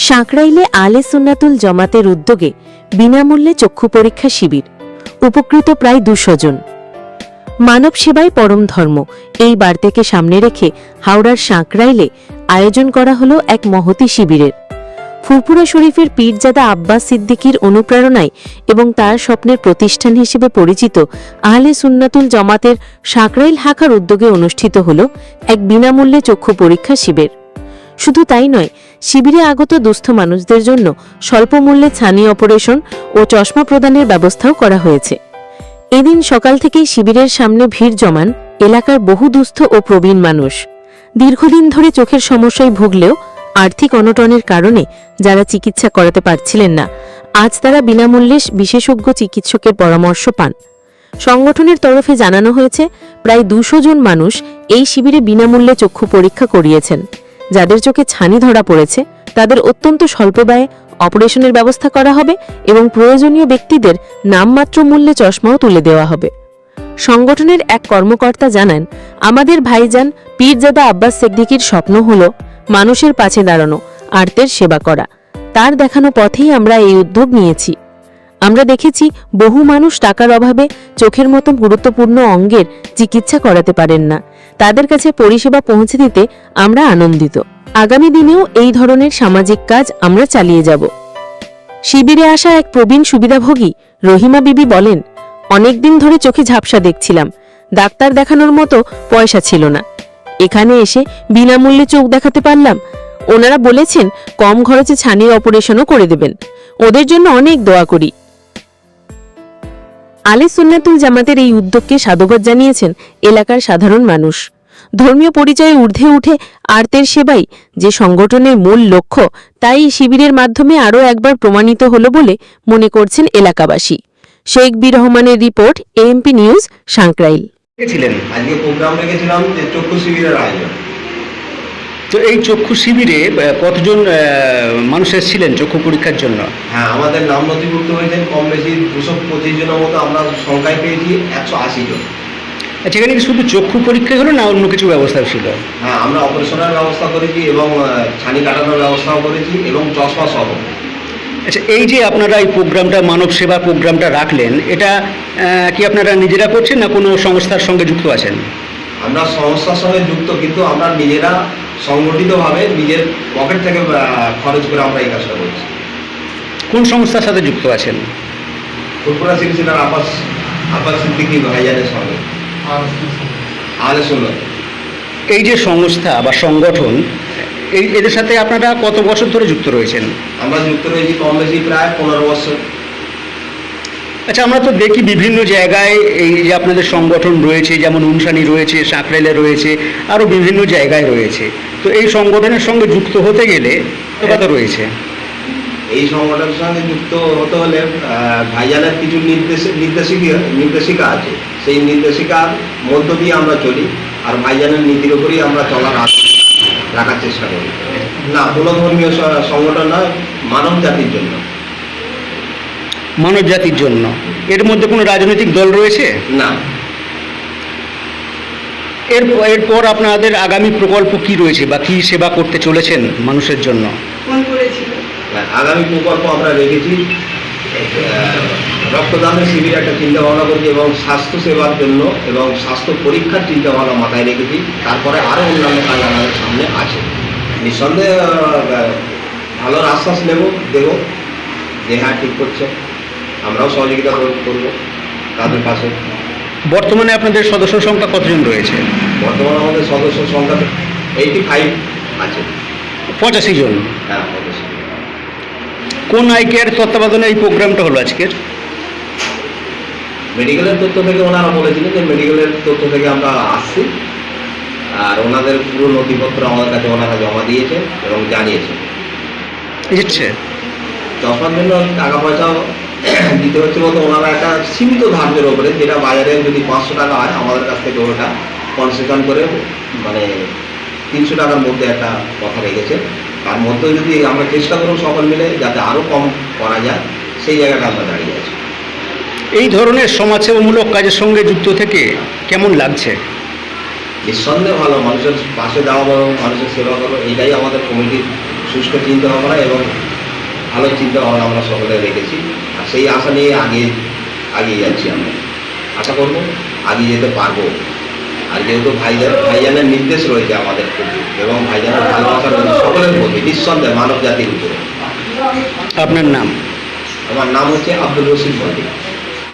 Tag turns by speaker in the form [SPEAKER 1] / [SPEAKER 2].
[SPEAKER 1] সাঁকরাইলে আলে সুন্নাতুল জামাতের উদ্যোগে বিনামূল্যে চক্ষু পরীক্ষা শিবির, উপকৃত প্রায় 200 জন। মানব সেবাই পরম ধর্ম এই বার্তাকে সামনে রেখে হাওড়ার সাঁকরাইলে আয়োজন করা হলো এক মহতী শিবিরের। ফুরফুরা শরীফের পীরজাদা আব্বাস সিদ্দিকীর অনুপ্রেরণায় এবং তার স্বপ্নের প্রতিষ্ঠান হিসেবে পরিচিত আহলে সুন্নাতুল জামাতের সাঁকরাইল শাখার উদ্যোগে অনুষ্ঠিত হল এক বিনামূল্যে চক্ষু পরীক্ষা শিবির। শুধু তাই নয়, শিবিরে আগত দুস্থ মানুষদের জন্য স্বল্প মূল্যে ছানি অপারেশন ও চশমা প্রদানের ব্যবস্থাও করা হয়েছে। এদিন সকাল থেকেই শিবিরের সামনে ভিড় জমান এলাকার বহু দুস্থ ও প্রবীণ মানুষ। দীর্ঘদিন ধরে চোখের সমস্যায় ভুগলেও আর্থিক অনটনের কারণে যারা চিকিৎসা করাতে পারছিলেন না, আজ তারা বিনামূল্যে বিশেষজ্ঞ চিকিৎসকের পরামর্শ পান। সংগঠনের তরফে জানানো হয়েছে, প্রায় 200 জন মানুষ এই শিবিরে বিনামূল্যে চক্ষু পরীক্ষা করিয়েছেন। যাদের চোখে ছানি ধরা পড়েছে তাদের অত্যন্ত স্বল্প ব্যয়ে অপারেশনের ব্যবস্থা করা হবে এবং প্রয়োজনীয় ব্যক্তিদের নামমাত্র মূল্যে চশমাও তুলে দেওয়া হবে। সংগঠনের এক কর্মকর্তা জানান, আমাদের ভাইজান পীরজাদা আব্বাস সিদ্দিকীর স্বপ্ন হল মানুষের পাশে দাঁড়ানো, আর্তের সেবা করা। তার দেখানো পথেই আমরা এই উদ্যোগ নিয়েছি। আমরা দেখেছি বহু মানুষ টাকার অভাবে চোখের মতো গুরুত্বপূর্ণ অঙ্গের চিকিৎসা করাতে পারেন না। তাদের কাছে পরিষেবা পৌঁছে দিতে আমরা আনন্দিত। আগামী দিনেও এই ধরনের সামাজিক কাজ আমরা চালিয়ে যাব। শিবিরে আসা এক প্রবীণ সুবিধাভোগী রহিমা বিবি বলেন, অনেকদিন ধরে চোখে ঝাপসা দেখছিলাম, ডাক্তার দেখানোর মতো পয়সা ছিল না। এখানে এসে বিনামূল্যে চোখ দেখাতে পারলাম। ওনারা বলেছেন কম খরচে ছানির অপারেশনও করে দেবেন। ওদের জন্য অনেক দোয়া করি। আলে সুন্নাতুল জামাতের এই উদ্যোগকে সাধুবাদ জানিয়েছেন এলাকার সাধারণ মানুষ। ধর্মীয় পরিচয়ে ঊর্ধ্বে উঠে আর্তের সেবাই যে সংগঠনের মূল লক্ষ্য, তাই শিবিরের মাধ্যমে আরও একবার প্রমাণিত হল বলে মনে করছেন এলাকাবাসী। শেখ বি রহমানের রিপোর্ট, এএমপি নিউজ, সাঁকরাইল।
[SPEAKER 2] আজকে প্রোগ্রাম রেখেছিলাম যে চক্ষু শিবিরের আয়োজন।
[SPEAKER 3] তো এই চক্ষু শিবিরে কতজন মানুষ এসেছিলেন চক্ষু পরীক্ষার জন্য?
[SPEAKER 2] হ্যাঁ, আমাদের নাম নথিভুক্ত হয়েছেন কম বেশি 225 জনের মতো। আমরা সংখ্যায় পেয়েছি 180 জন।
[SPEAKER 3] আচ্ছা, এখানে কি শুধু চক্ষু পরীক্ষা হলো না অন্য কিছু ব্যবস্থা ছিল?
[SPEAKER 2] হ্যাঁ, আমরা অপারেশনের ব্যবস্থা করেছি এবং ছানি কাটানোর ব্যবস্থাও করেছি এবং চশমা সহ।
[SPEAKER 3] আচ্ছা, এই যে আপনারা এই প্রোগ্রামটা, মানব সেবা প্রোগ্রামটা রাখলেন, এটা কি আপনারা নিজেরা করছেন না কোনো সংস্থার সঙ্গে যুক্ত আছেন?
[SPEAKER 2] আমরা সংস্থার সঙ্গে যুক্ত, কিন্তু আমরা নিজেরা সংগঠিতভাবে নিজের পকেট থেকে খরচ করে আমরা এই কাজটা করছি।
[SPEAKER 3] কোন সংস্থার সাথে যুক্ত আছেন?
[SPEAKER 2] ফুরফুরা সিলসিলার আব্বাস সিদ্দিকী ভাইজানের সঙ্গে আহলে সুন্নাত।
[SPEAKER 3] এই যে সংস্থা বা সংগঠন, এদের সাথে আপনারা কত বছর ধরে যুক্ত রয়েছেন?
[SPEAKER 2] আমরা যুক্ত রয়েছি কম বেশি প্রায় 15 বছর।
[SPEAKER 3] আচ্ছা, আমরা তো দেখি বিভিন্ন জায়গায় এই যে আপনাদের সংগঠন রয়েছে, যেমন উনসানি রয়েছে, সাঁকরাইলে রয়েছে, আরও বিভিন্ন জায়গায় রয়েছে। তো এই সংগঠনের সঙ্গে যুক্ত হতে গেলে কত রয়েছে?
[SPEAKER 2] এই সংগঠনের সঙ্গে যুক্ত হতে হলে ভাইজানের কিছু নির্দেশিকা আছে। সেই নির্দেশিকার মধ্য দিয়ে আমরা চলি, আর ভাইজানের নীতির উপরেই আমরা রাখার চেষ্টা করি। না, কোনো ধর্মীয় সংগঠন নয়, মানব জাতির জন্য।
[SPEAKER 3] মানব জাতির জন্য। এর মধ্যে কোনো রাজনৈতিক দল রয়েছে?
[SPEAKER 2] না।
[SPEAKER 3] এরপর আপনাদের আগামী প্রকল্প কি রয়েছে বা কি সেবা করতে চলেছেন মানুষের জন্য?
[SPEAKER 2] আগামী প্রকল্প আমরা রেখেছি রক্তদানের শিবির একটা চিন্তা ভাবনা করছি এবং স্বাস্থ্য সেবার জন্য এবং স্বাস্থ্য পরীক্ষার চিন্তা ভাবনা মাথায় রেখেছি। তারপরে আরও অন্যান্য কাজ আমাদের সামনে আছে। নিঃসন্দেহে ভালো আশ্বাস দেব যে হ্যাঁ ঠিক করছে, আমরাও সহযোগিতা করব তাদের পাশে।
[SPEAKER 3] বর্তমানে আপনাদের সদস্য সংখ্যা কতজন রয়েছে?
[SPEAKER 2] বর্তমানে আমাদের সদস্য সংখ্যা 85 আছে।
[SPEAKER 3] 85 জন?
[SPEAKER 2] হ্যাঁ, 85।
[SPEAKER 3] কোন আই কেয়ার তত্ত্বাবধানে এই প্রোগ্রামটা হলো আজকের?
[SPEAKER 2] মেডিকেলের তথ্য থেকে ওনারা বলেছিলেন যে মেডিকেলের তথ্য থেকে আমরা আসছি, আর ওনাদের পুরো নথিপত্র আমাদের কাছে ওনারা জমা দিয়েছেন এবং জানিয়েছেন। চশমার জন্য টাকা পয়সাও দিতে হচ্ছে বলতে ওনারা একটা সীমিত ধার্যের ওপরে, যেটা বাজারে যদি 500 টাকা হয়, আমাদের কাছ থেকে ওটা কনসেশন করে মানে 300 টাকার মধ্যে একটা কথা রেখেছে। তার মধ্যে যদি আমরা চেষ্টা করব সকল মিলে যাতে আরও কম করা যায়, সেই জায়গাটা আমরা দাঁড়িয়ে আছি।
[SPEAKER 3] এই ধরনের সমাজসেবামূলক কাজের সঙ্গে যুক্ত থেকে কেমন লাগছে?
[SPEAKER 2] নিঃসন্দেহে ভালো। মানুষের পাশে দাঁড়াবো, মানুষের সেবা করবো, এইটাই আমাদের কমিটির সুষ্ঠু চিন্তা ভাবনা এবং ভালো চিন্তা ভাবনা আমরা সকলে রেখেছি। আর সেই আশা নিয়ে এগিয়ে যাচ্ছি। আমরা আশা করব এগিয়ে যেতে পারবো। আর যেহেতু ভাইজানের নির্দেশ রয়েছে আমাদের প্রতি এবং ভাইজানের ভালোবাসা রয়েছে সকলের প্রতি, নিঃসন্দেহে মানব জাতির উপরে।
[SPEAKER 3] আপনার নাম?
[SPEAKER 2] আমার নাম হচ্ছে আব্দুল রশিদ মল্লিক।